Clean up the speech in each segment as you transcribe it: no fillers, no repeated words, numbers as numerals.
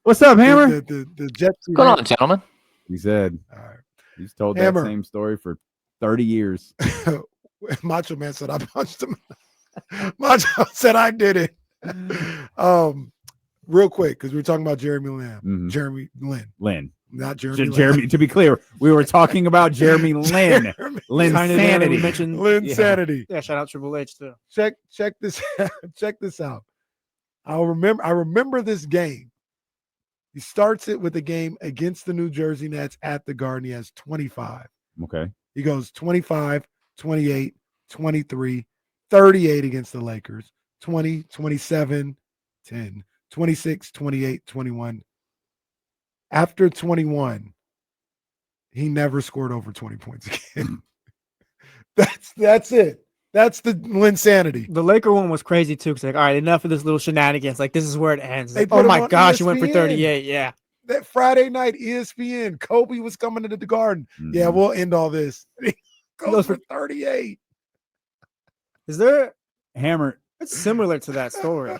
What's up, Hammer? The Jets. What's going on, gentlemen? He said he's told that same story for 30 years. Macho Man said I punched him. Macho said I did it. Real quick, because we were talking about Jeremy Lin. Mhm. Jeremy Lin. Not Jeremy Lin. Jeremy, to be clear, we were talking about Jeremy Lin. Linsanity. We mentioned Linsanity. Yeah, shout out Triple H too. Check this check this out. I remember this game. He starts it with a game against the New Jersey Nets at the Garden. He has 25. Okay. He goes 25, 28, 23, 38 against the Lakers, 20, 27, 10, 26, 28, 21. After 21, he never scored over 20 points again. That's it. That's the Linsanity. The Laker one was crazy too. Cause like, all right, enough of this little shenanigans. Like, this is where it ends. Like, put oh him my on gosh, you went for ESPN. 38. Yeah. That Friday night ESPN, Kobe was coming into the Garden. Mhm. Yeah, we'll end all this. He goes goes for for 38. Is there? Hammer. It's similar to that story.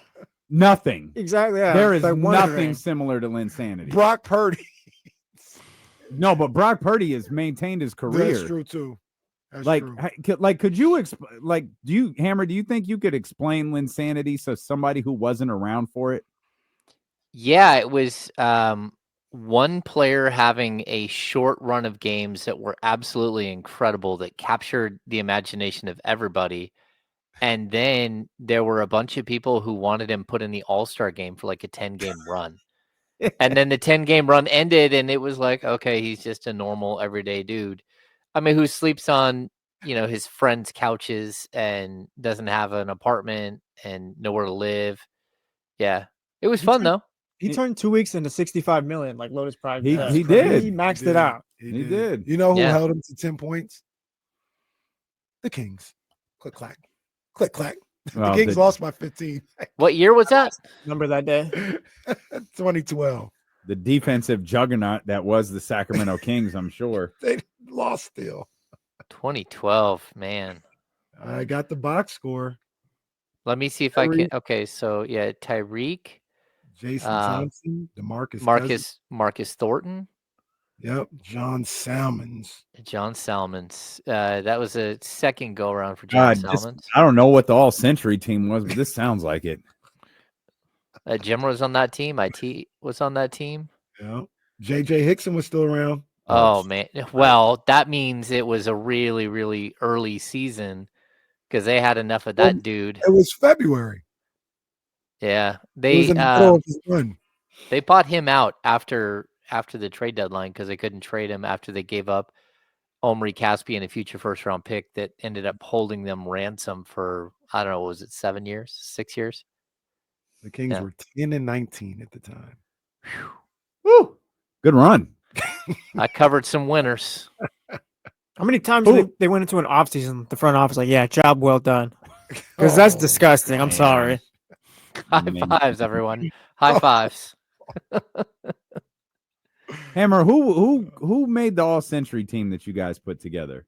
Nothing. Exactly. Yeah. There is Like nothing similar to Linsanity. Brock Purdy. No, but Brock Purdy has maintained his career. That's true too. That's Like, true. could you Hammer? Do you think you could explain Linsanity so somebody who wasn't around for it? Yeah, it was one player having a short run of games that were absolutely incredible that captured the imagination of everybody. And then there were a bunch of people who wanted him put in the All-Star game for like a 10-game run. And then the 10-game run ended and it was like, okay, he's just a normal everyday dude. I mean, who sleeps on, his friends' couches and doesn't have an apartment and nowhere to live. Yeah. It was fun though. He turned 2 weeks into 65 million, like Lotus Pride. He did. He maxed it out. He did. You know who held him to 10 points? The Kings. Click clack. Click clack. Well, the Kings lost by 15. What year was that? Remember that day? 2012. The defensive juggernaut that was the Sacramento Kings, I'm sure. They lost still. 2012, man. I got the box score. Let me see if I can. Okay, so yeah, Tyreek, Jason Thompson, DeMarcus Marcus Thornton. Yep, John Salmons. That was a second go around for John Salmons. I don't know what the all-century team was, but this sounds like it. Jim was on that team. IT was on that team. Yeah, J.J. Hickson was still around. Oh man, well that means it was a really, really early season because they had enough of that dude. It was February. Yeah, it was in the middle of his run. They bought him out after the trade deadline because they couldn't trade him after they gave up Omri Caspian, a future first-round pick that ended up holding them ransom for, I don't know, was it 7 years, 6 years? The Kings were 10-19 at the time. Woo! Good run. I covered some winners. How many times they went into an offseason, the front office, like, yeah, job well done. Because that's disgusting. I'm sorry. High fives, everyone. High fives. Hammer, who made the all-century team that you guys put together?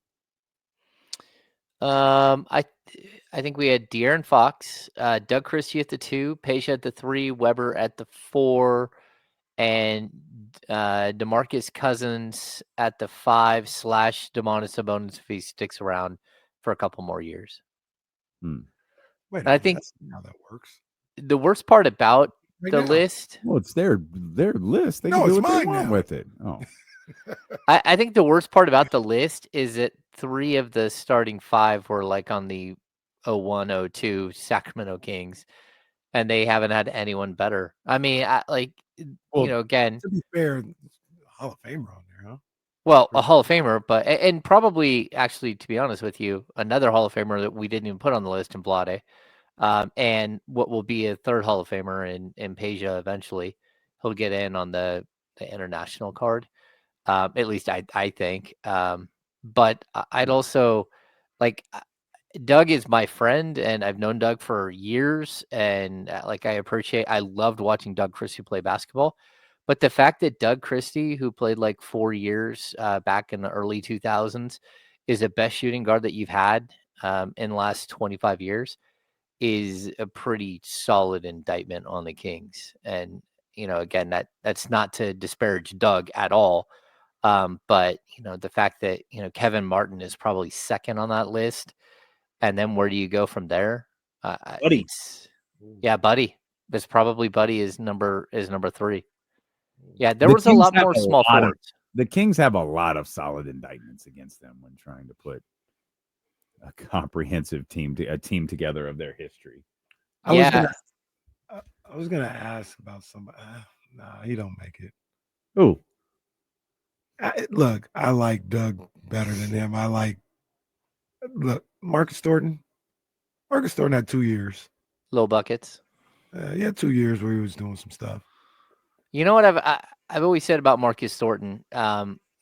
I think we had De'Aaron Fox, Doug Christie at the 2, Peja at the 3, Weber at the 4, and DeMarcus Cousins at the 5 / Domantas Sabonis if he sticks around for a couple more years. Wait, I think that's how that works. The worst part about the list. Well, it's their list. They No, can do it's what they mine want now. with it. Oh, I think the worst part about the list is that 3 of the starting 5 were like on the 01-02 Sacramento Kings, and they haven't had anyone better. I mean, again. To be fair, Hall of Famer on there, huh? Well, a Hall of Famer, but and probably actually, to be honest with you, another Hall of Famer that we didn't even put on the list in Blade, and what will be a third Hall of Famer in Peja eventually. He'll get in on the international card. At least I think. But I'd also Doug is my friend, and I've known Doug for years, and I loved watching Doug Christie play basketball. But the fact that Doug Christie, who played like 4 years back in the early 2000s, is the best shooting guard that you've had in the last 25 years is a pretty solid indictment on the Kings. And again, that's not to disparage Doug at all. But the fact that Kevin Martin is probably second on that list, and then where do you go from there? Buddy. Buddy. It's probably Buddy is number 3. Yeah, there The was a Kings lot have more a small lot of- forwards. The Kings have a lot of solid indictments against them when trying to put a comprehensive team together of their history. I was gonna ask about somebody. Nah, he don't make it. Ooh. Look, I like Doug better than him. Marcus Thornton. Marcus Thornton had 2 years. Low buckets. He had 2 years where he was doing some stuff. You know what I've always said about Marcus Thornton?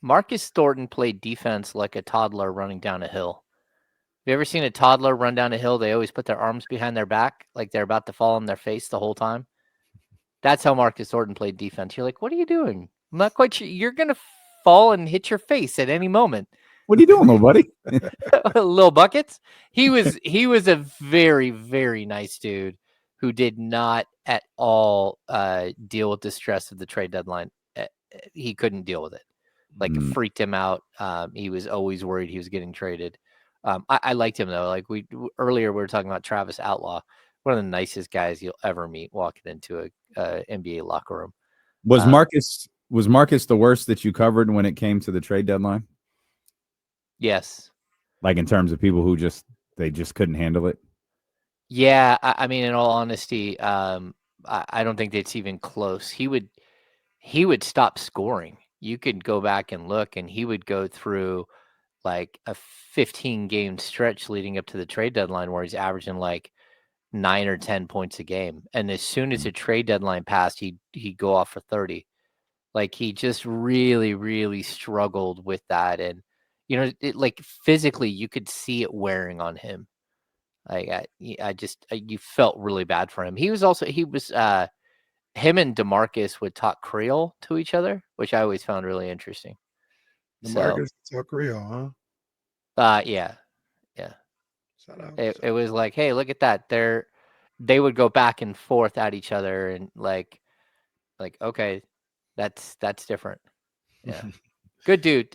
Marcus Thornton played defense like a toddler running down a hill. Have you ever seen a toddler run down a hill? They always put their arms behind their back, like they're about to fall on their face the whole time. That's how Marcus Thornton played defense. You're like, what are you doing? I'm not quite sure. You're going to fall and hit your face at any moment. What are you doing, little buddy? Little buckets. He was a very, very nice dude who did not at all deal with the stress of the trade deadline. He couldn't deal with it. Like it freaked him out. He was always worried he was getting traded. I liked him though. Like earlier we were talking about Travis Outlaw, one of the nicest guys you'll ever meet walking into a NBA locker room. Was Marcus the worst that you covered when it came to the trade deadline? Yes. Like in terms of people who just couldn't handle it? Yeah, I mean, in all honesty, I don't think that's even close. He would stop scoring. You could go back and look, and he would go through like a 15-game stretch leading up to the trade deadline where he's averaging like 9 or 10 points a game. And as soon as the trade deadline passed, he'd go off for 30. Like he just really, really struggled with that. And, like physically you could see it wearing on him. You felt really bad for him. Him and DeMarcus would talk Creole to each other, which I always found really interesting. DeMarcus talk Creole, huh? Yeah. Shout out. It was like, hey, look at that. They would go back and forth at each other and like, okay, that's different. Yeah. Good dude.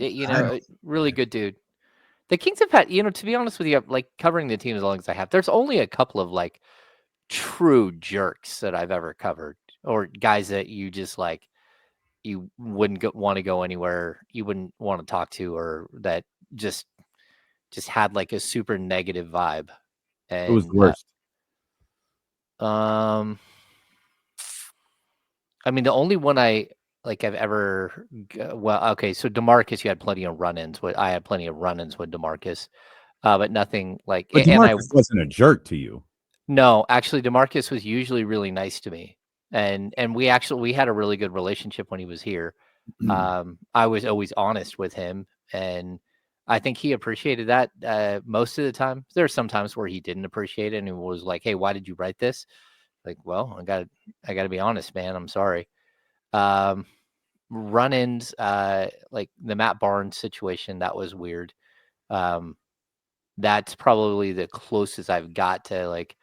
Really good dude. The Kings have had, to be honest with you, like covering the team as long as I have, there's only a couple of like true jerks that I've ever covered, or guys that you just like, you wouldn't want to go anywhere, you wouldn't want to talk to, or that just had like a super negative vibe. And Who was the worst? I mean, the only one I've ever, okay, so DeMarcus, you had plenty of run-ins. I had plenty of run-ins with DeMarcus, but nothing like. But DeMarcus wasn't a jerk to you. No, actually, DeMarcus was usually really nice to me, and we had a really good relationship when he was here. I was always honest with him, and I think he appreciated that most of the time. There are some times where he didn't appreciate it, and he was like, "Hey, why did you write this?" Like, well, I got to be honest, man. I'm sorry. Run-ins, like the Matt Barnes situation, that was weird. That's probably the closest I've got to like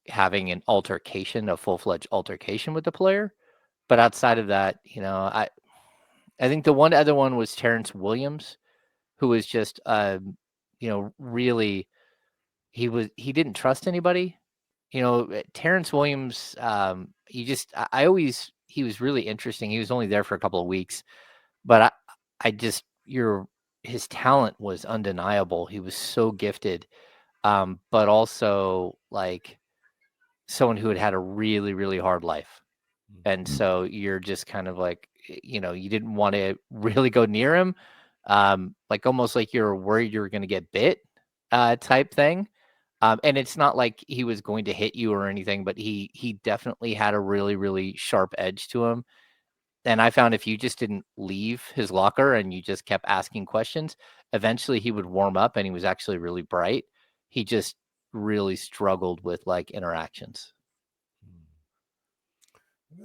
having an altercation, a full-fledged altercation with the player. But outside of that, I think the one other one was Terrence Williams, who was just, really, he didn't trust anybody. Terrence Williams, he was really interesting. He was only there for a couple of weeks, but his talent was undeniable. He was so gifted, but also like someone who had a really, really hard life. And so you're just kind of like, you didn't want to really go near him. Like almost like you're worried you're going to get bit, type thing. And it's not like he was going to hit you or anything, but he definitely had a really, really sharp edge to him. And I found if you just didn't leave his locker and you just kept asking questions, eventually he would warm up, and he was actually really bright. He just really struggled with like interactions.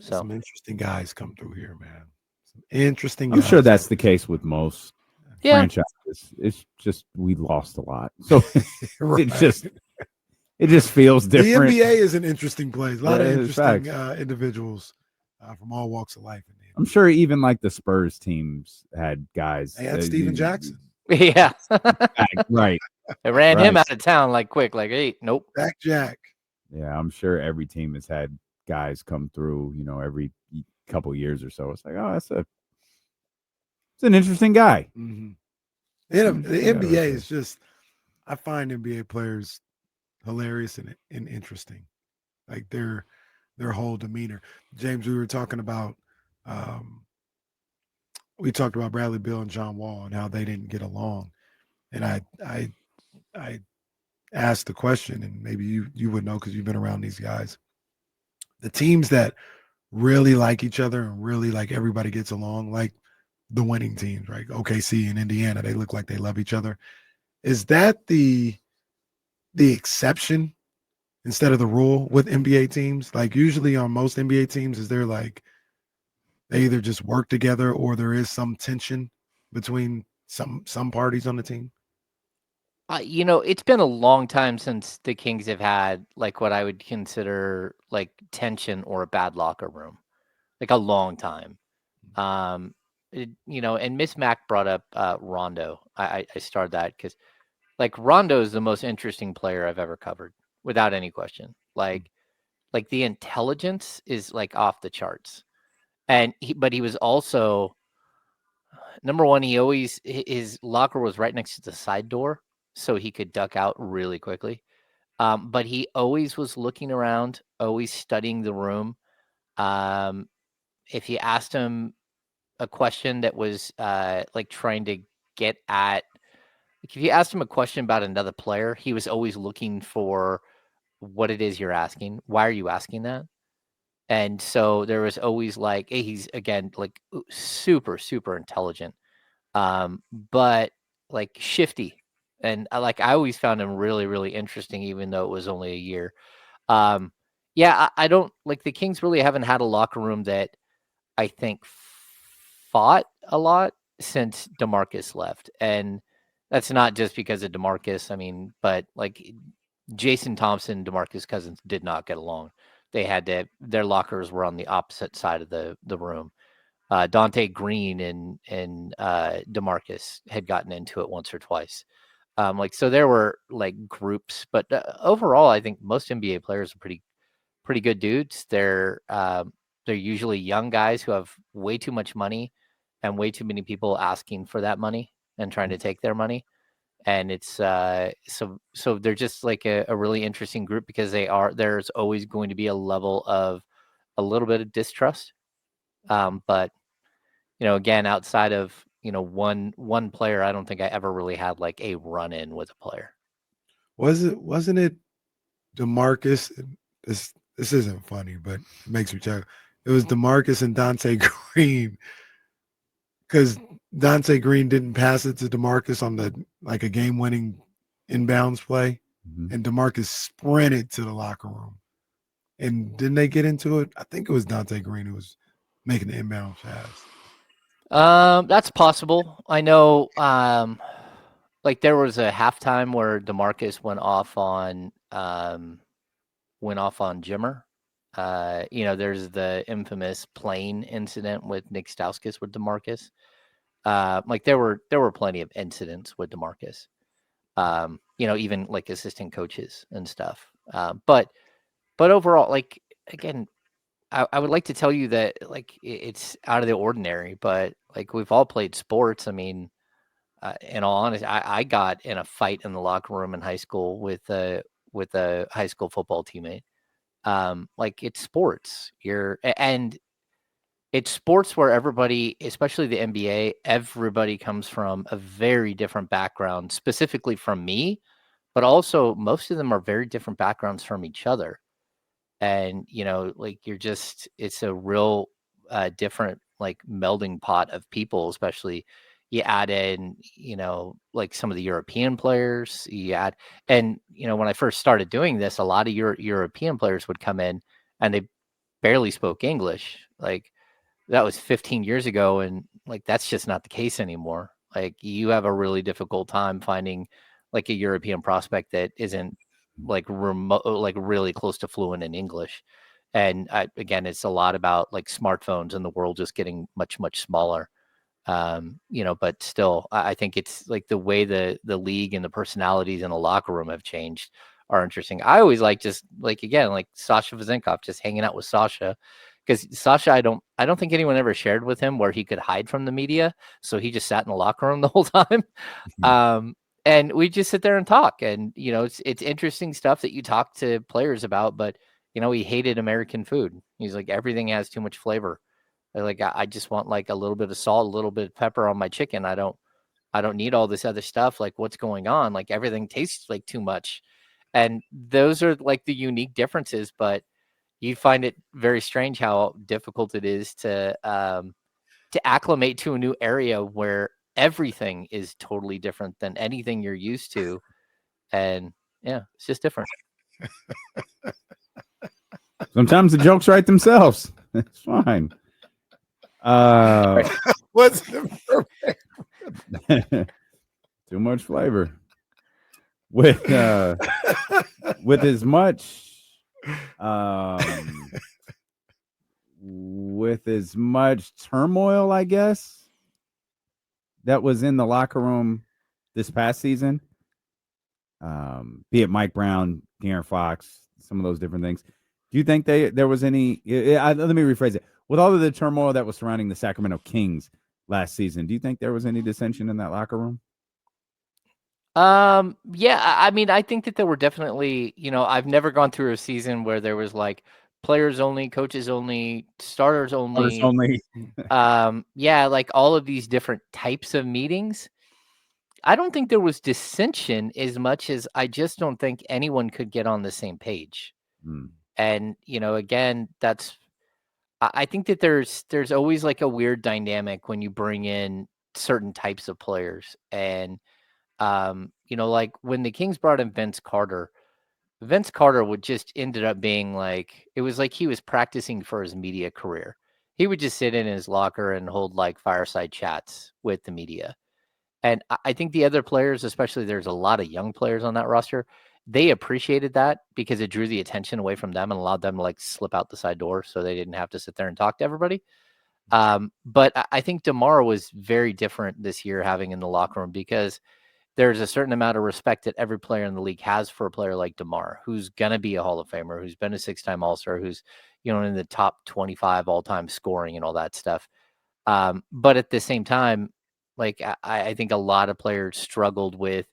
So some interesting guys come through here, man. Some interesting I'm guys. sure that's the case with most franchises. It's just we lost a lot. So Right. it just feels different. The NBA is an interesting place. A lot of Yeah, interesting facts. individuals from all walks of life. I'm sure even like the Spurs teams had guys. They had Steven Jackson. Yeah. Right. They ran him Right. out of town like quick, like, hey, nope. Jack. Yeah, I'm sure every team has had guys come through, every couple years or so. It's like, oh, it's an interesting guy. Mm-hmm. The NBA is just, I find NBA players hilarious and interesting. Like their whole demeanor. James, we were talking about, we talked about Bradley Beal and John Wall and how they didn't get along. And I asked the question, and maybe you would know because you've been around these guys. The teams that really like each other and really like everybody gets along, like the winning teams, right? OKC and Indiana, they look like they love each other. Is that the exception instead of the rule with NBA teams? Like usually on most NBA teams, is there like they either just work together or there is some tension between some parties on the team? It's been a long time since the Kings have had like what I would consider like tension or a bad locker room, like a long time. And Miss Mac brought up Rondo. I started that because like Rondo is the most interesting player I've ever covered, without any question. Like the intelligence is like off the charts, but he was also number one. His locker was right next to the side door, so he could duck out really quickly. But he always was looking around, always studying the room. If you asked him a question that was like trying to get at, like if you asked him a question about another player, he was always looking for what it is you're asking. Why are you asking that? And so there was always like, he's again like super, super intelligent, but like shifty. And I always found him really, really interesting, even though it was only a year. Yeah, I don't like the Kings really haven't had a locker room that I think fought a lot since DeMarcus left. And that's not just because of DeMarcus. I mean, but like Jason Thompson, DeMarcus Cousins did not get along. Their lockers were on the opposite side of the room. Dante Green and DeMarcus had gotten into it once or twice. So there were like groups, but overall, I think most NBA players are pretty good dudes. They're usually young guys who have way too much money and way too many people asking for that money and trying to take their money. And it's so they're just like a really interesting group because there's always going to be a level of a little bit of distrust. But again, outside of one player, I don't think I ever really had like a run in with a player. Wasn't it DeMarcus? This isn't funny, but it makes me chuckle. It was DeMarcus and Dante Green because Dante Green didn't pass it to DeMarcus on a game-winning inbounds play, and DeMarcus sprinted to the locker room. And didn't they get into it? I think it was Dante Green who was making the inbound pass. That's possible. I know. Like there was a halftime where DeMarcus went off on Jimmer. There's the infamous plane incident with Nick Stauskas with DeMarcus. Like there were plenty of incidents with DeMarcus. Even like assistant coaches and stuff. But overall, like again, I would like to tell you that like it's out of the ordinary, but like we've all played sports. I mean, in all honesty, I got in a fight in the locker room in high school with a high school football teammate. Like it's sports. And it's sports where everybody, especially the NBA, everybody comes from a very different background, specifically from me, but also most of them are very different backgrounds from each other. And, like it's a real different like melding pot of people, especially you add in, like some of the European players and, when I first started doing this, a lot of European players would come in and they barely spoke English. Like that was 15 years ago. And like, that's just not the case anymore. Like you have a really difficult time finding like a European prospect that isn't like remote, like really close to fluent in English. And again, it's a lot about like smartphones and the world just getting much, much smaller. But still, I think it's like the way the league and the personalities in the locker room have changed are interesting. I always like just like, again, like Sasha Vezenkov, just hanging out with Sasha, because Sasha, I don't think anyone ever shared with him where he could hide from the media. So he just sat in the locker room the whole time. And we just sit there and talk, and it's interesting stuff that you talk to players about. But he hated American food. He's like, everything has too much flavor. Like, I just want like a little bit of salt, a little bit of pepper on my chicken. I don't need all this other stuff. Like, what's going on? Like, everything tastes like too much. And those are like the unique differences. But you find it very strange how difficult it is to acclimate to a new area where everything is totally different than anything you're used to. And yeah, it's just different. Sometimes the jokes write themselves. It's fine. What's too much flavor with as much with as much turmoil, I guess, that was in the locker room this past season, be it Mike Brown, De'Aaron Fox, some of those different things. Do you think there was any? Let me rephrase it. With all of the turmoil that was surrounding the Sacramento Kings last season, do you think there was any dissension in that locker room? Yeah, I mean, I think that there were definitely, I've never gone through a season where there was like players only, coaches only, starters only. Yeah, like all of these different types of meetings. I don't think there was dissension as much as I just don't think anyone could get on the same page. And, again, I think that there's always like a weird dynamic when you bring in certain types of players. And, like when the Kings brought in Vince Carter would just ended up being like, it was like he was practicing for his media career. He would just sit in his locker and hold like fireside chats with the media. And I think the other players, especially there's a lot of young players on that roster, they appreciated that because it drew the attention away from them and allowed them to like slip out the side door so they didn't have to sit there and talk to everybody. But I think DeMar was very different this year having in the locker room because there's a certain amount of respect that every player in the league has for a player like DeMar, who's going to be a Hall of Famer, who's been a 6-time All-Star, who's, in the top 25 all-time scoring and all that stuff. But at the same time, like I think a lot of players struggled with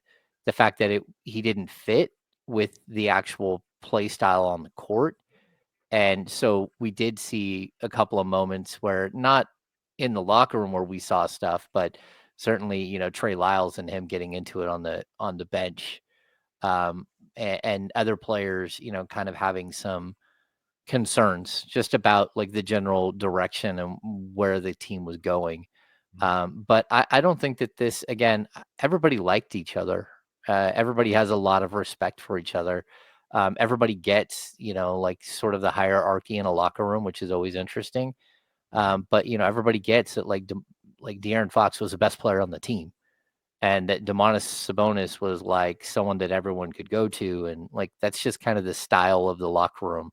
the fact that he didn't fit with the actual play style on the court. And so we did see a couple of moments where not in the locker room where we saw stuff, but certainly, Trey Lyles and him getting into it on the bench, and other players, kind of having some concerns just about like the general direction and where the team was going. But I don't think that this, again, everybody liked each other. Everybody has a lot of respect for each other. Everybody gets, like sort of the hierarchy in a locker room, which is always interesting. But, everybody gets that like De'Aaron Fox was the best player on the team. And that Domantas Sabonis was like someone that everyone could go to. And like, that's just kind of the style of the locker room.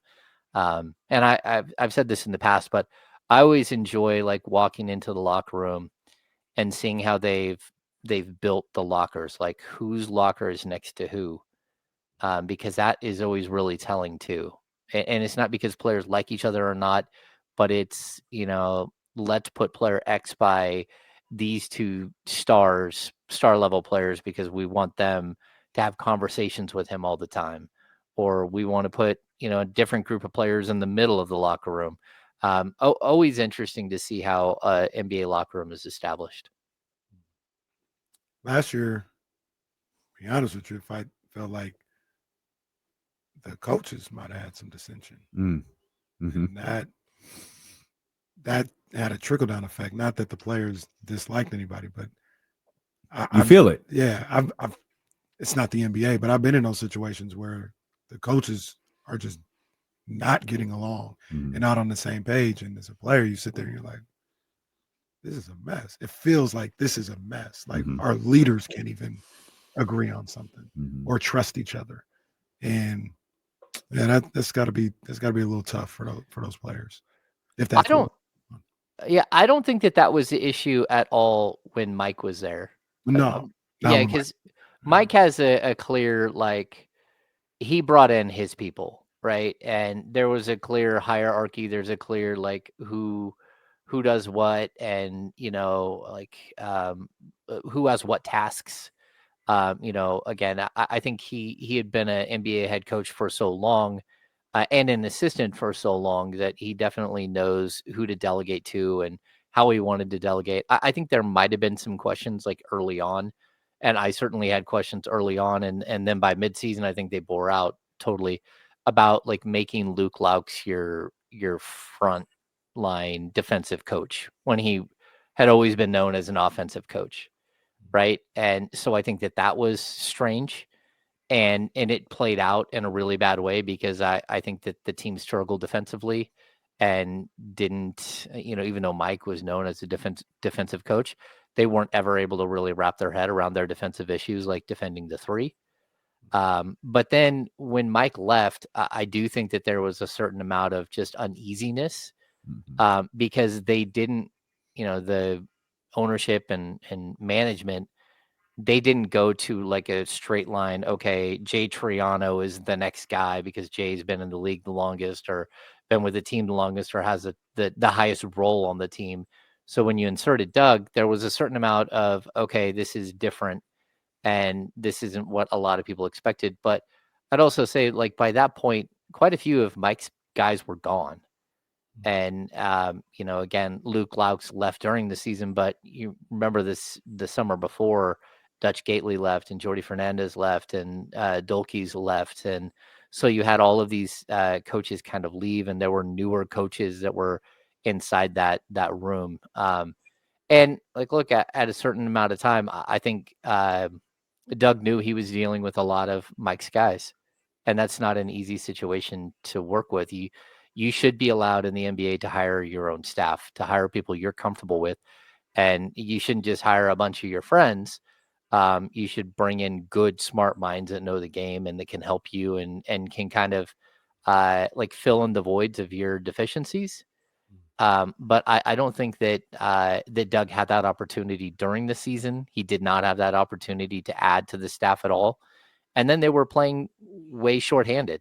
And I've said this in the past, but I always enjoy like walking into the locker room and seeing how they've built the lockers, like whose locker is next to who, because that is always really telling too. And it's not because players like each other or not, but it's, let's put player X by these two star level players because we want them to have conversations with him all the time, or we want to put, a different group of players in the middle of the locker room. Always interesting to see how NBA locker room is established. Last year, to be honest with you, if I felt like the coaches might have had some dissension. And that had a trickle down effect. Not that the players disliked anybody, but I feel it. Yeah, I've it's not the NBA, but I've been in those situations where the coaches are just not getting along and not on the same page. And as a player, you sit there and you're like, this is a mess. It feels like this is a mess. Like our leaders can't even agree on something or trust each other. And Yeah, that's got to be a little tough for those players. If I that's don't. Yeah, I don't think that was the issue at all when Mike was there. No, Yeah, because Mike has a clear, like, he brought in his people, right? And there was a clear hierarchy. There's a clear, like, who does what, and like, who has what tasks. Again, I think he had been an NBA head coach for so long, and an assistant for so long, that he definitely knows who to delegate to and how he wanted to delegate. I think there might have been some questions, like, early on, and I certainly had questions early on, and then by midseason, I think they bore out totally about, like, making Luke Laux your front line defensive coach when he had always been known as an offensive coach, right? And so I think that was strange, and it played out in a really bad way, because I think that the team struggled defensively and didn't, even though Mike was known as a defensive coach, they weren't ever able to really wrap their head around their defensive issues, like defending the three. But then when Mike left, I do think that there was a certain amount of just uneasiness, because they didn't, the ownership and management, they didn't go to, like, a straight line. Okay, Jay Triano is the next guy because Jay's been in the league the longest, or been with the team the longest, or has the highest role on the team. So when you inserted Doug, there was a certain amount of, okay, this is different, and this isn't what a lot of people expected. But I'd also say, like, by that point, quite a few of Mike's guys were gone. And, again, Luke Laux left during the season, but you remember the summer before, Dutch Gately left, and Jordy Fernandez left, and Dolkey's left. And so you had all of these coaches kind of leave, and there were newer coaches that were inside that room. And, like, look, at a certain amount of time, I think Doug knew he was dealing with a lot of Mike's guys, and that's not an easy situation to work with. You should be allowed in the NBA to hire your own staff, to hire people you're comfortable with, and you shouldn't just hire a bunch of your friends. You should bring in good, smart minds that know the game and that can help you, and can kind of like, fill in the voids of your deficiencies. But I don't think that that Doug had that opportunity during the season. He did not have that opportunity to add to the staff at all. And then they were playing way shorthanded.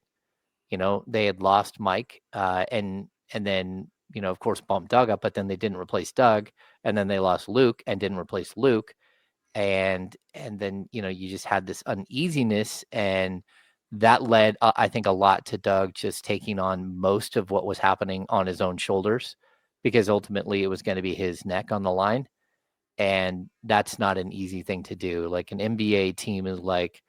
They had lost Mike, and then, of course, bumped Doug up, but then they didn't replace Doug, and then they lost Luke and didn't replace Luke, and then, you just had this uneasiness, and that led, I think, a lot to Doug just taking on most of what was happening on his own shoulders, because ultimately it was going to be his neck on the line, and that's not an easy thing to do. Like, an NBA team is like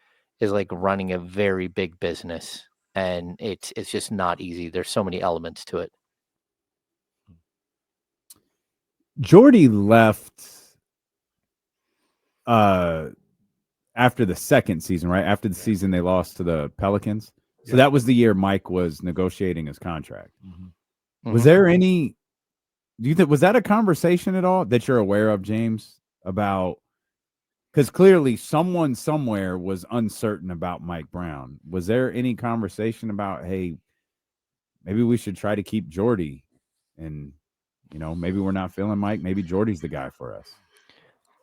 running a very big business, and it's just not easy. There's so many elements to it. Jordy left after the second season, right? After the season they lost to the Pelicans. So that was the year Mike was negotiating his contract. Was there any, do you think, was that a conversation at all that you're aware of, James, about, because clearly someone somewhere was uncertain about Mike Brown. Was there any conversation about, hey, maybe we should try to keep Jordy, and, maybe we're not feeling Mike, maybe Jordy's the guy for us?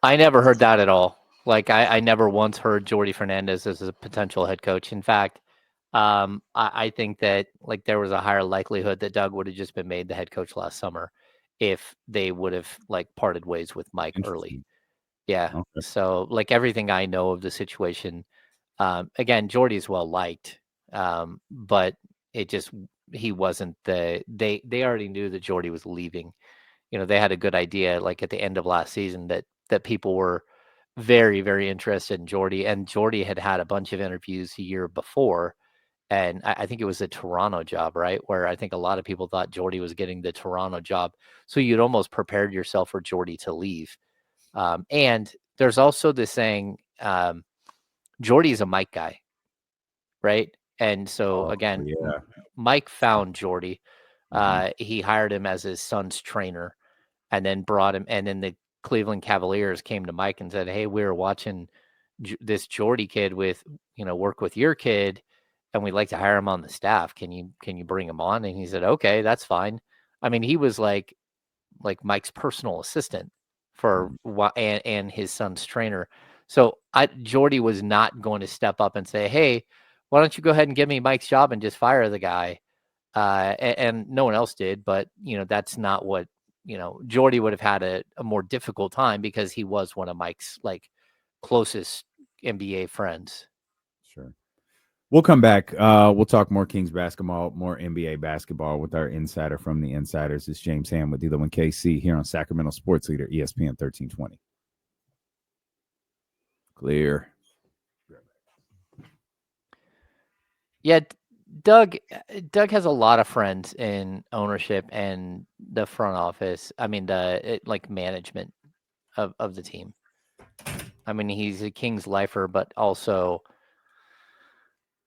I never heard that at all. Like, I never once heard Jordy Fernandez as a potential head coach. In fact, I think that, like, there was a higher likelihood that Doug would have just been made the head coach last summer if they would have, like, parted ways with Mike early. Yeah. Okay. So, like, everything I know of the situation, again, Jordy's well liked, but he wasn't they already knew that Jordy was leaving. They had a good idea, like, at the end of last season, that people were very, very interested in Jordy, and Jordy had had a bunch of interviews a year before. And I think it was the Toronto job, right? Where I think a lot of people thought Jordy was getting the Toronto job. So you'd almost prepared yourself for Jordy to leave. And there's also this saying, Jordy is a Mike guy, right? And so, again, yeah. Mike found Jordy. He hired him as his son's trainer, and then brought him. And then the Cleveland Cavaliers came to Mike and said, "Hey, we were watching this Jordy kid work with your kid. and we'd like to hire him on the staff. Can you bring him on?" And he said, "Okay, that's fine." I mean, he was like Mike's personal assistant for and his son's trainer. So Jordy was not going to step up and say, "Hey, why don't you go ahead and give me Mike's job and just fire the guy?" And no one else did. But that's not what Jordy would have had a more difficult time because he was one of Mike's closest NBA friends. Sure. We'll come back. We'll talk more Kings basketball, more NBA basketball with our insider from the Insiders. It's James Ham with Dealer One KC here on Sacramento Sports Leader, ESPN 1320. Clear. Yeah, Doug has a lot of friends in ownership and the front office. I mean, management of the team. I mean, he's a Kings lifer, but also,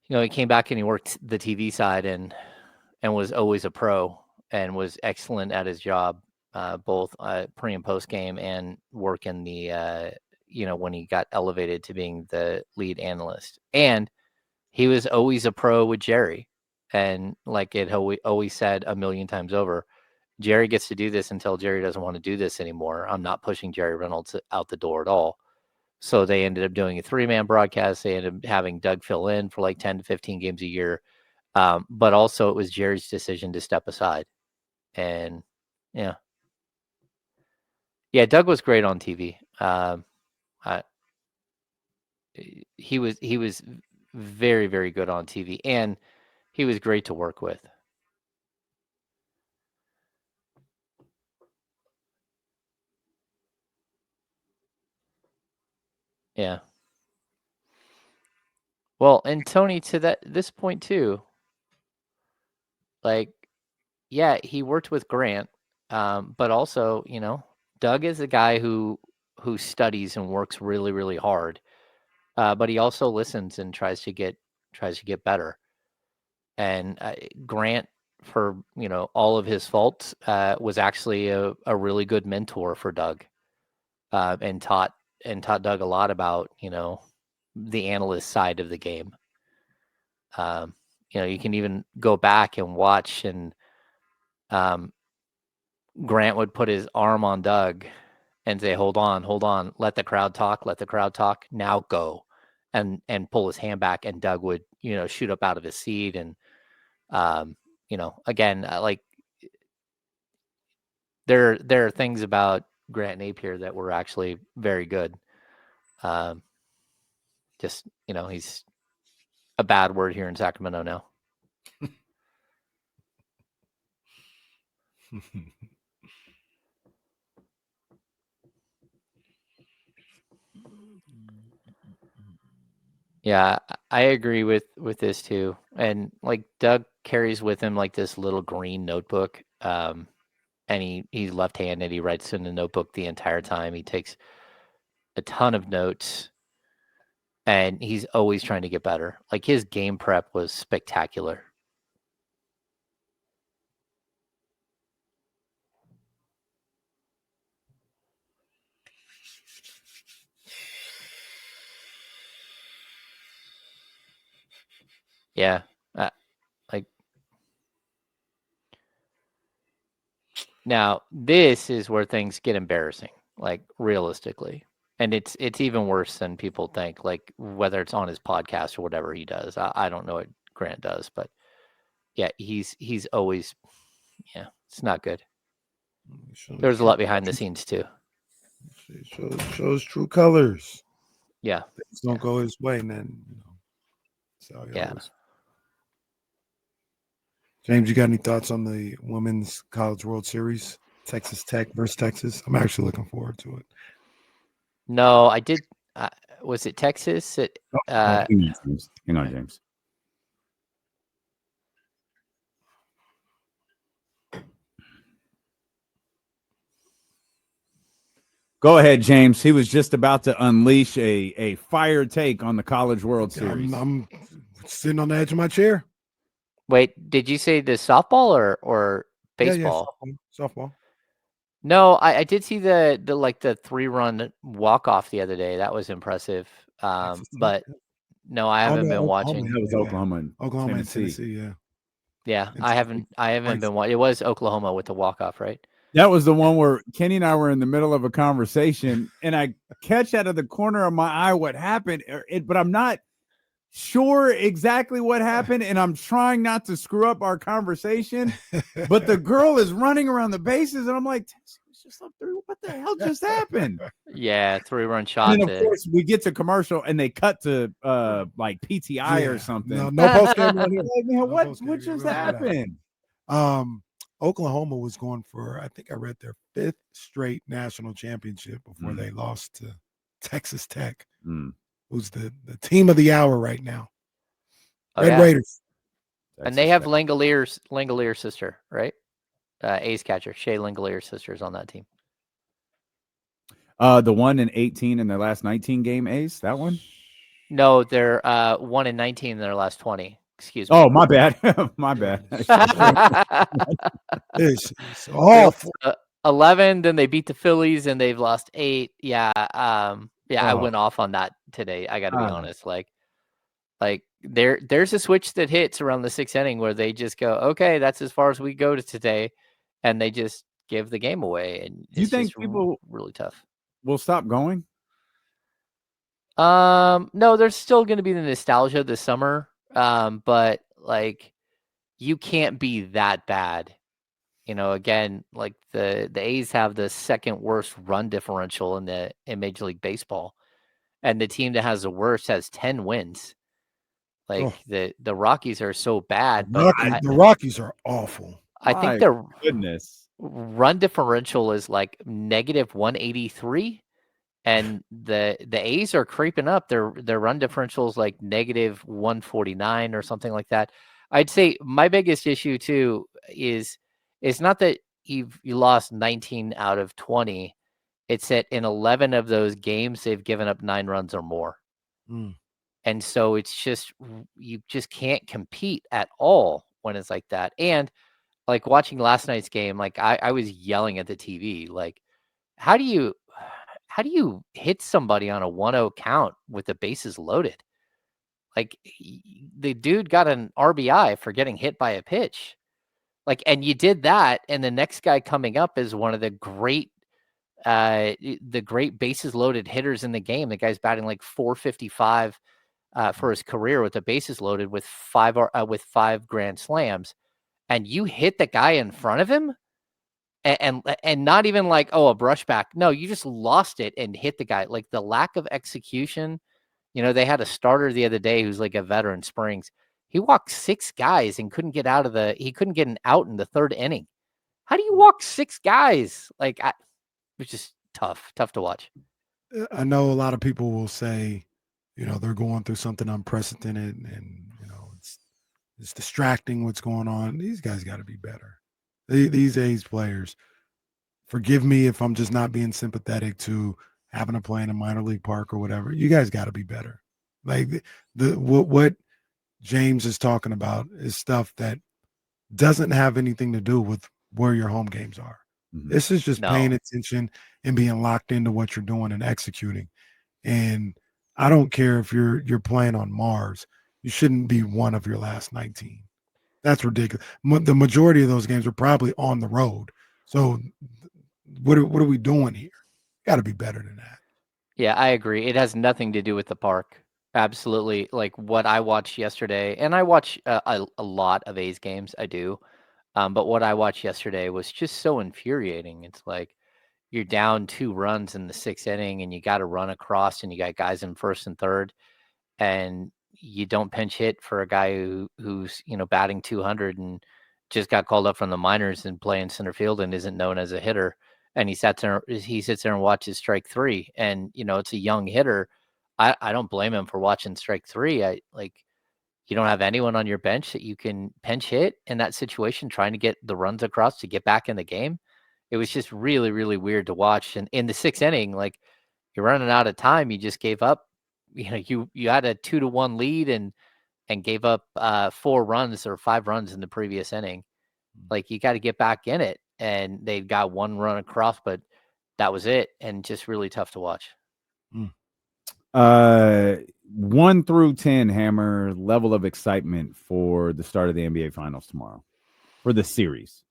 he came back and he worked the TV side and was always a pro and was excellent at his job, both pre and post game, and work in the when he got elevated to being the lead analyst. And he was always a pro with Jerry, and like it always said a million times over, Jerry gets to do this until Jerry doesn't want to do this anymore. I'm not pushing Jerry Reynolds out the door at all. So they ended up doing a 3-man broadcast. They ended up having Doug fill in for like 10 to 15 games a year. But also it was Jerry's decision to step aside. And yeah, Doug was great on TV. He was very, very good on TV, and he was great to work with. Yeah. Well, and Tony, to this point too, he worked with Grant, but also, Doug is a guy who studies and works really, really hard, but he also listens and tries to get better. And Grant, for all of his faults, was actually a really good mentor for Doug, and taught Doug a lot about the analyst side of the game. You can even go back and watch, and Grant would put his arm on Doug and say, hold on, let the crowd talk, now go, and pull his hand back, and Doug would shoot up out of his seat. And again, there are things about Grant Napier that were actually very good. Just he's a bad word here in Sacramento now. Yeah, I agree with this too. And Doug carries with him this little green notebook. And he's left-handed. He writes in the notebook the entire time. He takes a ton of notes, and he's always trying to get better. His game prep was spectacular. Yeah. Now, this is where things get embarrassing, realistically. And it's even worse than people think, whether it's on his podcast or whatever he does. I don't know what Grant does, but yeah, he's always, it's not good. There's a lot behind the scenes too. Shows true colors. Yeah. Things don't go his way, and then that's how it goes. James, you got any thoughts on the Women's College World Series? Texas Tech versus Texas? I'm actually looking forward to it. No, I did. Was it Texas? Hang on, James. Go ahead, James. He was just about to unleash a fire take on the College World Series. I'm sitting on the edge of my chair. Wait, did you say the softball or baseball? Yeah, softball. No, I did see the 3-run walk-off the other day. That was impressive. But No, I haven't been watching. That was Oklahoma and Oklahoma and Tennessee. Tennessee, yeah. Yeah, And I haven't been watching. It was Oklahoma with the walk-off, right? That was the one where Kenny and I were in the middle of a conversation, and I catch out of the corner of my eye what happened, but I'm not sure exactly what happened, and I'm trying not to screw up our conversation. But the girl is running around the bases, and I'm like, it's just up there. What the hell just happened? Yeah, 3-run shot. And then, of course, we get to commercial, and they cut to like PTI or something. No post game on here. Like, man, what just happened? Oklahoma was going for, I think I read, their 5th straight national championship before they lost to Texas Tech, who's the team of the hour right now. Red Raiders. And they have Langalier's sister, right? Ace catcher, Shea Langalier's sister is on that team. The one in 18 in their last 19 game Ace, that one? No, they're 1 in 19 in their last 20. Excuse me. Oh, my bad. My bad. It's awful. 11, then they beat the Phillies and they've lost 8. Yeah. I went off on that today. I got to be honest. Like there's a switch that hits around the 6th inning where they just go, okay, that's as far as we go to today. And they just give the game away. And you think people really tough will stop going? No, there's still going to be the nostalgia this summer. But like you can't be that bad. You know, again, like the A's have the 2nd worst run differential in Major League Baseball. And the team that has the worst has 10 wins. Like the Rockies are so bad. But the Rockies are awful. I think their goodness run differential is like negative 183. And the A's are creeping up. Their run differential is like negative 149 or something like that. I'd say my biggest issue too is it's not that you lost 19 out of 20. It's that in 11 of those games they've given up 9 runs or more. And so it's just you just can't compete at all when it's like that. And like watching last night's game, like I was yelling at the TV, like how do you hit somebody on a 1-0 count with the bases loaded? Like the dude got an RBI for getting hit by a pitch. Like, and you did that. And the next guy coming up is one of the great bases loaded hitters in the game. The guy's batting like 455 for his career with the bases loaded with 5 grand slams. And you hit the guy in front of him. And not even like, a brush back. No, you just lost it and hit the guy. Like the lack of execution. You know, they had a starter the other day who's like a veteran, Springs. He walked 6 guys and couldn't get an out in the 3rd inning. How do you walk 6 guys? Like, it was just tough to watch. I know a lot of people will say, you know, they're going through something unprecedented and, you know, it's distracting what's going on. These guys got to be better. These A's players, forgive me if I'm just not being sympathetic to having to play in a minor league park or whatever. You guys got to be better. Like what James is talking about is stuff that doesn't have anything to do with where your home games are. This is just paying attention and being locked into what you're doing and executing. And I don't care if you're playing on Mars. You shouldn't be one of your last 19. That's ridiculous. The majority of those games are probably on the road. So what are we doing here? Got to be better than that. Yeah, I agree. It has nothing to do with the park. Absolutely. Like what I watched yesterday, and I watch a lot of A's games. I do. But what I watched yesterday was just so infuriating. It's like you're down 2 runs in the 6th inning and you got to run across and you got guys in 1st and 3rd and you don't pinch hit for a guy who's, you know, batting 200 and just got called up from the minors and playing center field and isn't known as a hitter. And he sits there and watches strike 3. And, you know, it's a young hitter. I don't blame him for watching strike 3. You don't have anyone on your bench that you can pinch hit in that situation, trying to get the runs across to get back in the game. It was just really, really weird to watch. And in the 6th inning, like you're running out of time. You just gave up, you know, you had a 2-1 lead and gave up 4 runs or 5 runs in the previous inning. Like you got to get back in it. And they got 1 run across, but that was it. And just really tough to watch. 1 through 10, Hammer, level of excitement for the start of the NBA Finals tomorrow for the series.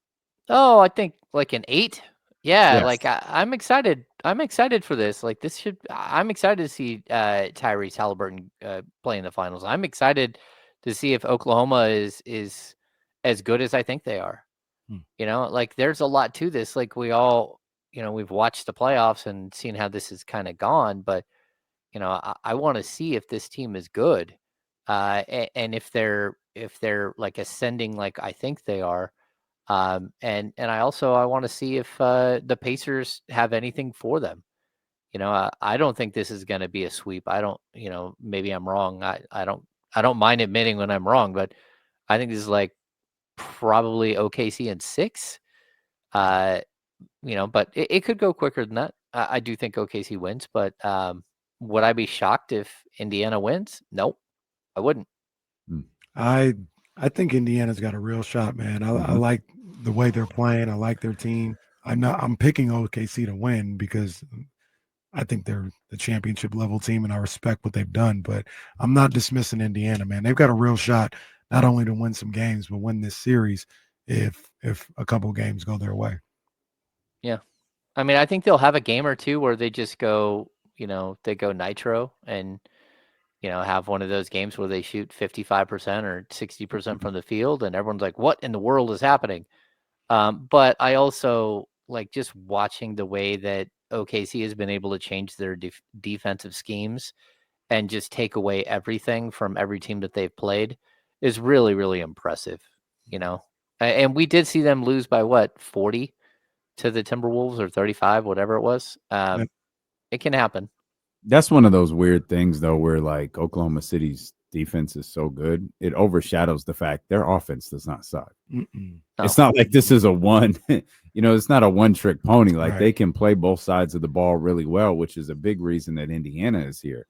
Oh, I think like an 8. Yeah, Yes. like I'm excited. I'm excited for this. Like this should. I'm excited to see Tyrese Halliburton play in the finals. I'm excited to see if Oklahoma is as good as I think they are. You know, like there's a lot to this. Like we all, we've watched the playoffs and seen how this has kind of gone, but I want to see if this team is good, and if they're like ascending like I think they are. And I want to see if the Pacers have anything for them. I don't think this is going to be a sweep. I don't, maybe I'm wrong. I don't mind admitting when I'm wrong, but I think this is like probably OKC in 6. But it could go quicker than that. I do think OKC wins, but would I be shocked if Indiana wins? Nope, I wouldn't. I think Indiana's got a real shot, man. I like the way they're playing. I like their team. I'm picking OKC to win because I think they're the championship level team and I respect what they've done. But I'm not dismissing Indiana, man. They've got a real shot not only to win some games but win this series if a couple games go their way. Yeah, I mean, I think they'll have a game or two where they just go, they go nitro and have one of those games where they shoot 55% or 60% from the field, and everyone's like, "What in the world is happening?" But I also like just watching the way that OKC has been able to change their defensive schemes and just take away everything from every team that they've played is really, really impressive. And we did see them lose by what, 40 to the Timberwolves or 35, whatever it was. It can happen. That's one of those weird things, though, where like Oklahoma City's defense is so good, it overshadows the fact their offense does not suck. It's not like this is a one, it's not a one-trick pony. Like Right. They can play both sides of the ball really well, which is a big reason that Indiana is here.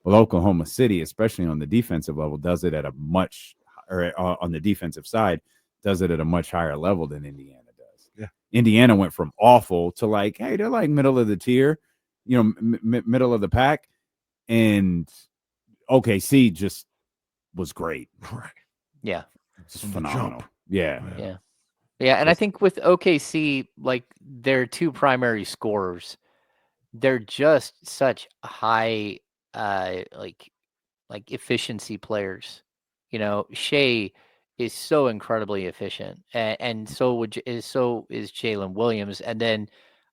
Well, Oklahoma City, especially on the defensive level, does it at a much, or on the defensive side, does it at a much higher level than Indiana does. Yeah. Indiana went from awful to like, hey, they're like middle of the tier, middle of the pack, and OKC just was great. Right. Yeah. Just From the phenomenal. jump. Yeah. Yeah, and I think with OKC, like their two primary scorers, they're just such high like efficiency players. Shea is so incredibly efficient, and so is Jalen Williams, and then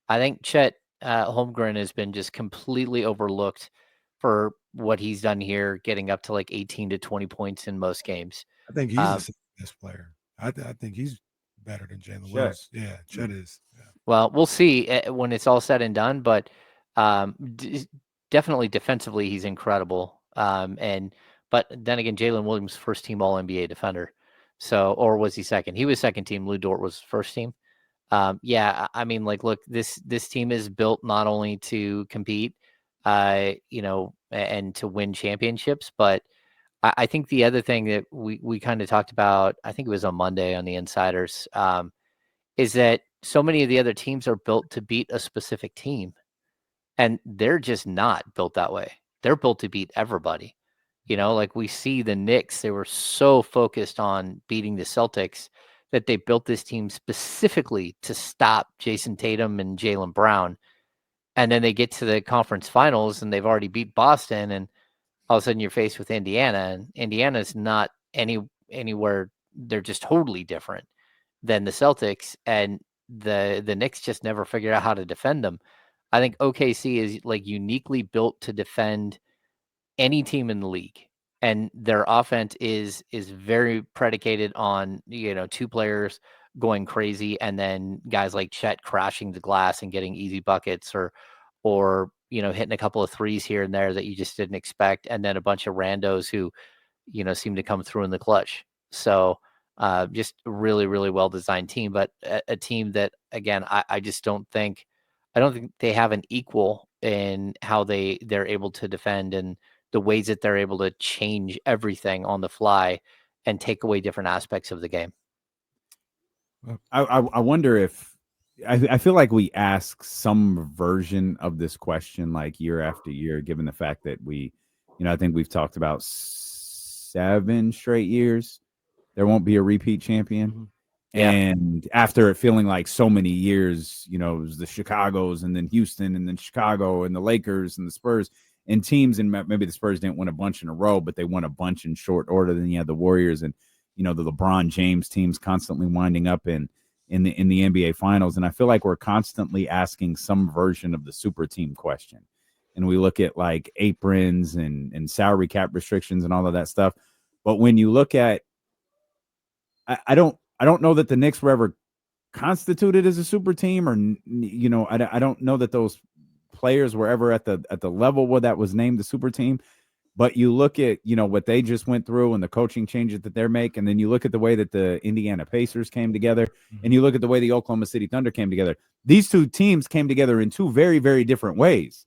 I think Chet Holmgren has been just completely overlooked for what he's done here, getting up to like 18 to 20 points in most games. I think he's the best player. I think he's better than Jalen Williams. Yeah, Chet is. Yeah. Well, we'll see when it's all said and done, but definitely defensively, he's incredible. But then again, Jalen Williams, first team All NBA defender. So, or was he second? He was second team. Lou Dort was first team. Yeah, I mean, like, look, this team is built not only to compete, and to win championships, but I think the other thing that we kind of talked about, I think it was on Monday on the Insiders, is that so many of the other teams are built to beat a specific team, and they're just not built that way. They're built to beat everybody. Like we see the Knicks, they were so focused on beating the Celtics that they built this team specifically to stop Jason Tatum and Jaylen Brown. And then they get to the conference finals and they've already beat Boston, and all of a sudden you're faced with Indiana, and Indiana's not anywhere. They're just totally different than the Celtics, and the Knicks just never figured out how to defend them. I think OKC is like uniquely built to defend any team in the league, and their offense is very predicated on two players going crazy, and then guys like Chet crashing the glass and getting easy buckets, or hitting a couple of threes here and there that you just didn't expect, and then a bunch of randos who seem to come through in the clutch. So just really, really well designed team, but a team that, again, I don't think they have an equal in how they're able to defend, and the ways that they're able to change everything on the fly and take away different aspects of the game. I wonder if I feel like we ask some version of this question like year after year, given the fact that we I think we've talked about 7 straight years there won't be a repeat champion. Mhm. Yeah. And after it feeling like so many years, it was the Chicagos and then Houston and then Chicago and the Lakers and the Spurs and teams, and maybe the Spurs didn't win a bunch in a row, but they won a bunch in short order. Then you had the Warriors and, the LeBron James teams constantly winding up in the NBA finals. And I feel like we're constantly asking some version of the super team question. And we look at like aprons and salary cap restrictions and all of that stuff. But when you look at, I don't know that the Knicks were ever constituted as a super team, or I don't know that those players were ever at the level where that was named the super team. But you look at what they just went through and the coaching changes that they're making, and then you look at the way that the Indiana Pacers came together, and you look at the way the Oklahoma City Thunder came together. These two teams came together in two very, very different ways,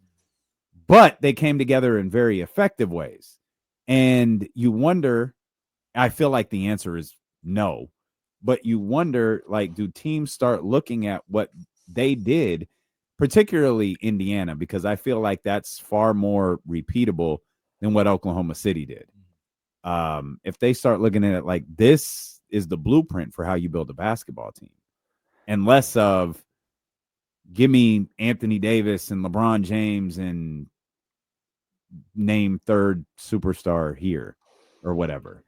but they came together in very effective ways. And you wonder, I feel like the answer is no, but you wonder, like, do teams start looking at what they did, particularly Indiana, because I feel like that's far more repeatable than what Oklahoma City did. If they start looking at it like this is the blueprint for how you build a basketball team, and less of give me Anthony Davis and LeBron James and name third superstar here or whatever.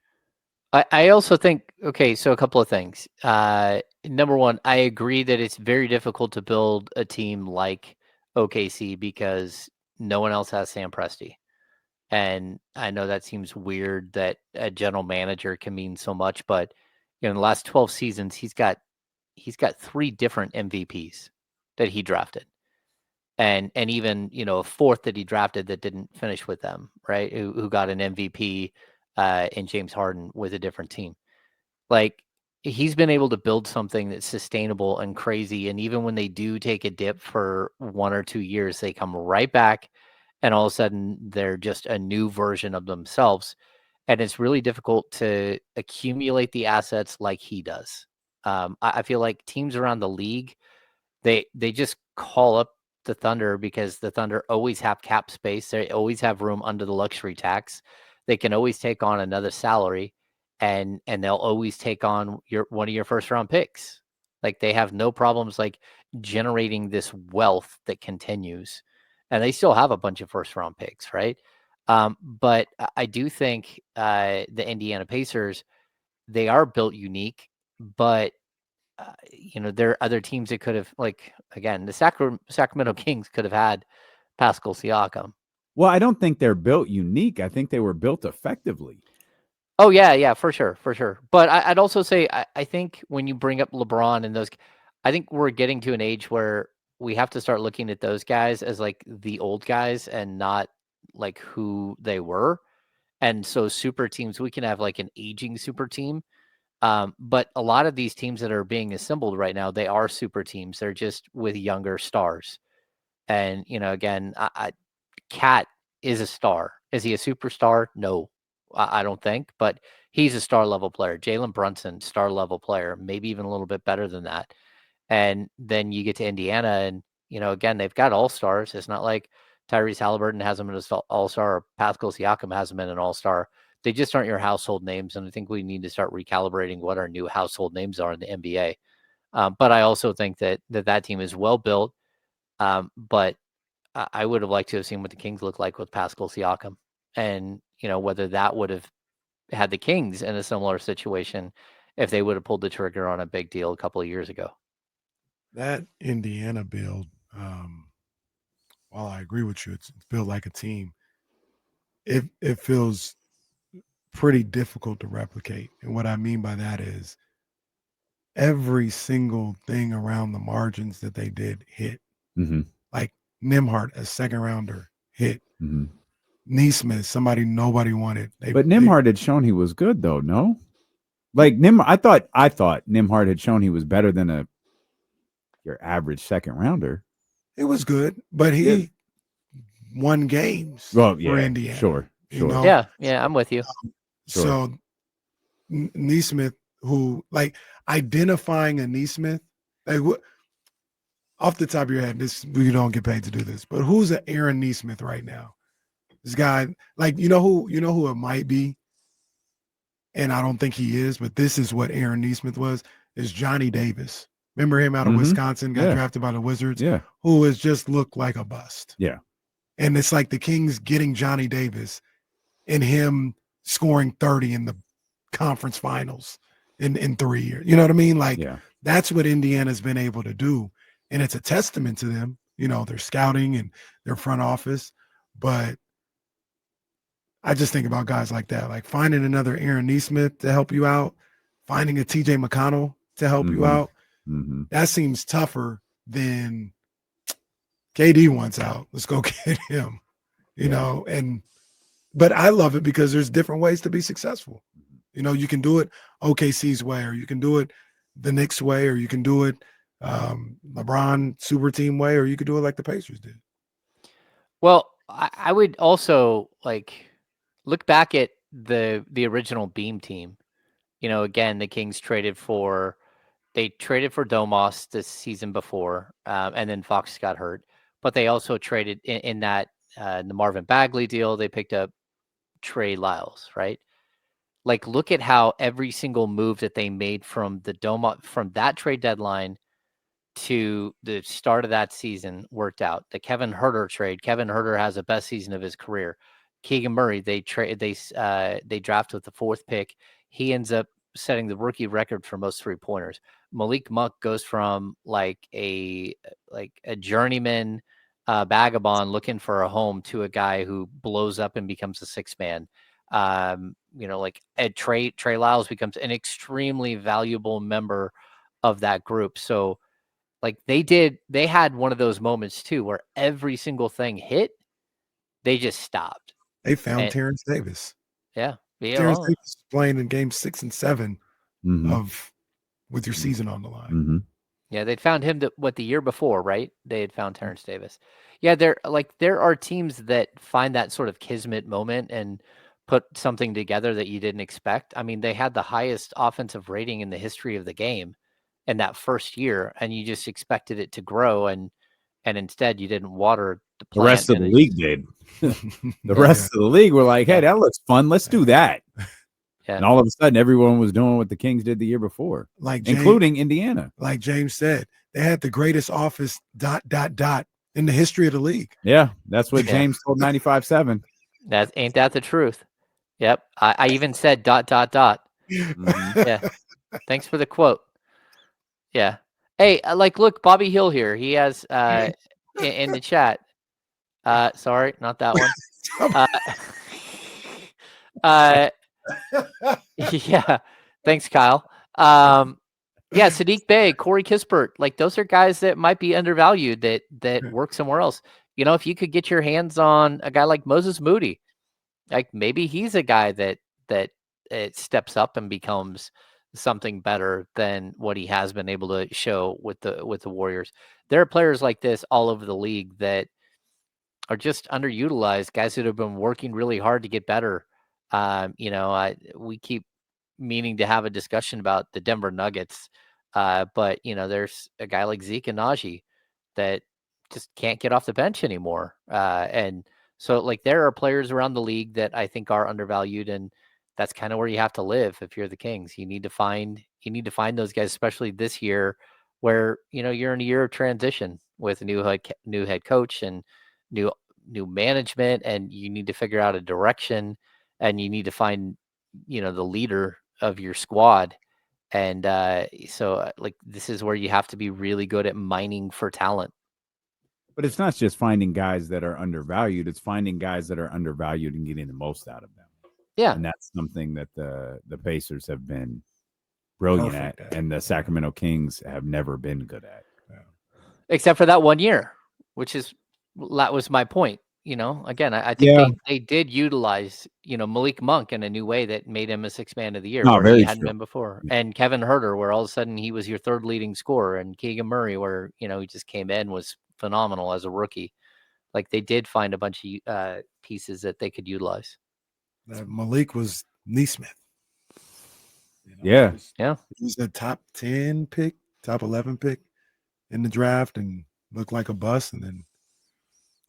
I also think, okay, so a couple of things. Number one, I agree that it's very difficult to build a team like OKC because no one else has Sam Presti. And I know that seems weird that a general manager can mean so much, but in the last 12 seasons, he's got 3 different MVPs that he drafted. And even, a fourth that he drafted that didn't finish with them, right? Who got an MVP in James Harden with a different team. Like, he's been able to build something that's sustainable and crazy. And even when they do take a dip for 1 or 2 years, they come right back, and all of a sudden they're just a new version of themselves. And it's really difficult to accumulate the assets like he does. I feel like teams around the league, they just call up the Thunder because the Thunder always have cap space. They always have room under the luxury tax. They can always take on another salary, and they'll always take on one of your first round picks. Like, they have no problems like generating this wealth that continues, and they still have a bunch of first round picks, right? But I do think the Indiana Pacers, they are built unique, but there are other teams that could have, like, again, the Sacramento Kings could have had Pascal Siakam. Well, I don't think they're built unique. I think they were built effectively. Oh yeah, for sure. But I'd also say I think when you bring up LeBron and those, I think we're getting to an age where we have to start looking at those guys as like the old guys and not like who they were. And so super teams, we can have like an aging super team. But a lot of these teams that are being assembled right now, they are super teams. They're just with younger stars. And, again, Cat is a star. Is he a superstar? No, I don't think, but he's a star level player. Jalen Brunson, star level player, maybe even a little bit better than that. And then you get to Indiana and, again, they've got all stars. It's not like Tyrese Halliburton has them in an all-star or Pascal Siakam has them in an all-star. They just aren't your household names. And I think we need to start recalibrating what our new household names are in the NBA. But I also think that team is well built. But I would have liked to have seen what the Kings look like with Pascal Siakam, and whether that would have had the Kings in a similar situation if they would have pulled the trigger on a big deal a couple of years ago. That Indiana build, while I agree with you, it's built like a team. It feels pretty difficult to replicate, and what I mean by that is every single thing around the margins that they did hit. Mm-hmm. Like Nembhard, a second rounder, hit. Mm-hmm. Neesmith, somebody nobody wanted. But Nembhard had shown he was good, though. No, like I thought Nembhard had shown he was better than your average second rounder. It was good, but he won games. Well, for yeah, Indiana. sure. Yeah, I'm with you. Sure. So Neesmith, who like identifying a Neesmith, like what? Off the top of your head, we don't get paid to do this, but who's an Aaron Neesmith right now? This guy, like you know who it might be, and I don't think he is, but this is what Aaron Neesmith was. Is Johnny Davis? Remember him out of Wisconsin, got drafted by the Wizards, who has just looked like a bust. Yeah, and it's like the Kings getting Johnny Davis and him scoring 30 in the conference finals in 3 years. You know what I mean? Like that's what Indiana's been able to do, and it's a testament to them. You know, their scouting and their front office, but I just think about guys like that, like finding another Aaron Neesmith to help you out, finding a TJ McConnell to help you out. That seems tougher than KD wants out. Let's go get him, you know, but I love it because there's different ways to be successful. You know, you can do it OKC's way, or you can do it the Knicks way, or you can do it LeBron super team way, or you could do it like the Pacers did. Well, I would also look back at the original Beam team. You know, again, the Kings traded for Domas this season before, and then Fox got hurt. But they also traded in that the Marvin Bagley deal. They picked up Trey Lyles, right? Like, look at how every single move that they made from that trade deadline to the start of that season worked out. The Kevin Huerter trade. Kevin Huerter has the best season of his career. Keegan Murray, they draft with the 4th pick. He ends up setting the rookie record for most 3-pointers. Malik Monk goes from like a journeyman vagabond looking for a home to a guy who blows up and becomes a 6-man. You know, like Trey Lyles becomes an extremely valuable member of that group. So like they had one of those moments too, where every single thing hit, they just stopped. They found Terrence Davis. Yeah. Terrence Davis playing in game 6 and 7 with your season on the line. Yeah, they'd found him the year before, right? They had found Terrence Davis. Yeah, there are teams that find that sort of kismet moment and put something together that you didn't expect. I mean, they had the highest offensive rating in the history of the game in that first year, and you just expected it to grow, and instead you didn't water the plant. The rest of the league did. The rest of the league were like, hey, that looks fun. Let's do that. Yeah. And all of a sudden, everyone was doing what the Kings did the year before, including Indiana. Like James said, they had the greatest office ... in the history of the league. Yeah, that's what James told 95.7. Ain't that the truth? Yep. I even said ... Yeah. Thanks for the quote. Yeah. Hey, look, Bobby Hill here. He has in the chat. Sorry, not that one. Yeah. Thanks, Kyle. Yeah, Sadiq Bey, Corey Kispert, like those are guys that might be undervalued that work somewhere else. You know, if you could get your hands on a guy like Moses Moody, like maybe he's a guy that it steps up and becomes something better than what he has been able to show with the Warriors. There are players like this all over the league that are just underutilized, guys that have been working really hard to get better. You know, we keep meaning to have a discussion about the Denver Nuggets, but you know, there's a guy like Zeke and Najee that just can't get off the bench anymore. And so like there are players around the league that I think are undervalued, and that's kind of where you have to live if you're the Kings. You need to find those guys, especially this year where, you know, you're in a year of transition with a new head coach and new management, and you need to figure out a direction, and you need to find, you know, the leader of your squad. And so like this is where you have to be really good at mining for talent. But it's not just finding guys that are undervalued, it's finding guys that are undervalued and getting the most out of them. Yeah. And that's something that the Pacers have been brilliant at, and the Sacramento Kings have never been good at. Yeah. Except for that 1 year, that was my point. You know, again, I think they did utilize, you know, Malik Monk in a new way that made him a 6-man of the year where he hadn't been before. Yeah. And Kevin Huerter, where all of a sudden he was your 3rd leading scorer, and Keegan Murray, where, you know, he just came in, was phenomenal as a rookie. Like they did find a bunch of pieces that they could utilize. Malik was Neesmith. You know, He was a top 10 pick, top 11 pick in the draft, and looked like a bust, and then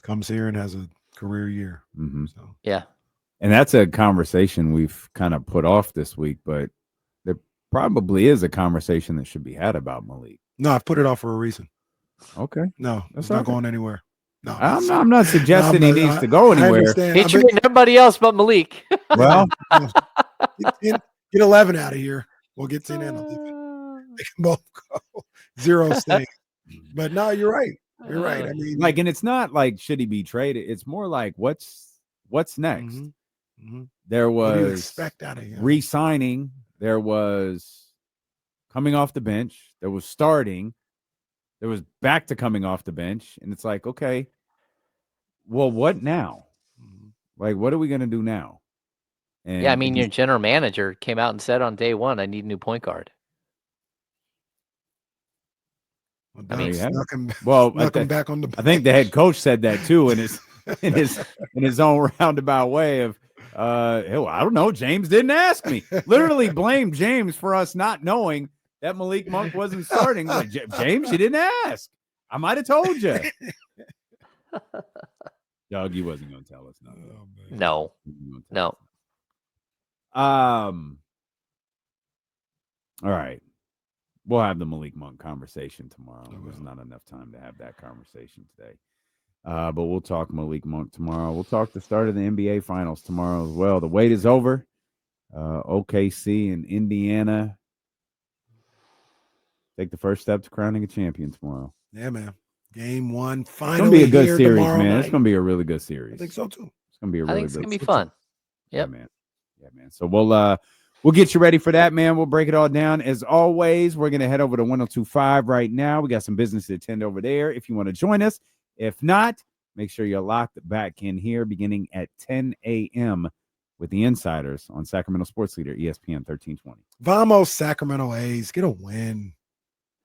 comes here and has a career year. Mm-hmm. So Yeah. And that's a conversation we've kind of put off this week, but there probably is a conversation that should be had about Malik. no, I've put it off for a reason. Okay. No, That's it's not all right. going anywhere. No, I'm not suggesting he needs to go I anywhere. understand. He should be everybody else but Malik. Well, Get 11 out of here. We'll get 10 in. They can both go. 0 staying. But no, you're right. You're right. I mean, and it's not like should he be traded? It's more like what's next? There what do you was expect out of him? re-signing. There was coming off the bench. There was starting. There was back to coming off the bench. And it's like, okay, well, what now? Like, what are we going to do now? And yeah, I mean, your general manager came out and said on day one, I need a new point guard. Well, I mean, snuck him back on the bench. I think the head coach said that too in his own roundabout way of hell, I don't know. James didn't ask me. Literally blamed James for us not knowing that Malik Monk wasn't starting. Like, James, you didn't ask. I might have told you. Doug, you wasn't going to tell us nothing. No. All right. We'll have the Malik Monk conversation tomorrow. There's not enough time to have that conversation today. But we'll talk Malik Monk tomorrow. We'll talk the start of the NBA Finals tomorrow as well. The wait is over. OKC and Indiana take the first step to crowning a champion tomorrow. Yeah, man. Game 1 finally. It's going to be a good series, man. Night. It's going to be a really good series. I think so too. It's going to be a really good series. It's going to be fun. Yep. Yeah, man. So we'll get you ready for that, man. We'll break it all down. As always, we're going to head over to 102.5 right now. We got some business to attend over there if you want to join us. If not, make sure you're locked back in here beginning at 10 a.m. with the Insiders on Sacramento Sports Leader, ESPN 1320. Vamos, Sacramento A's. Get a win.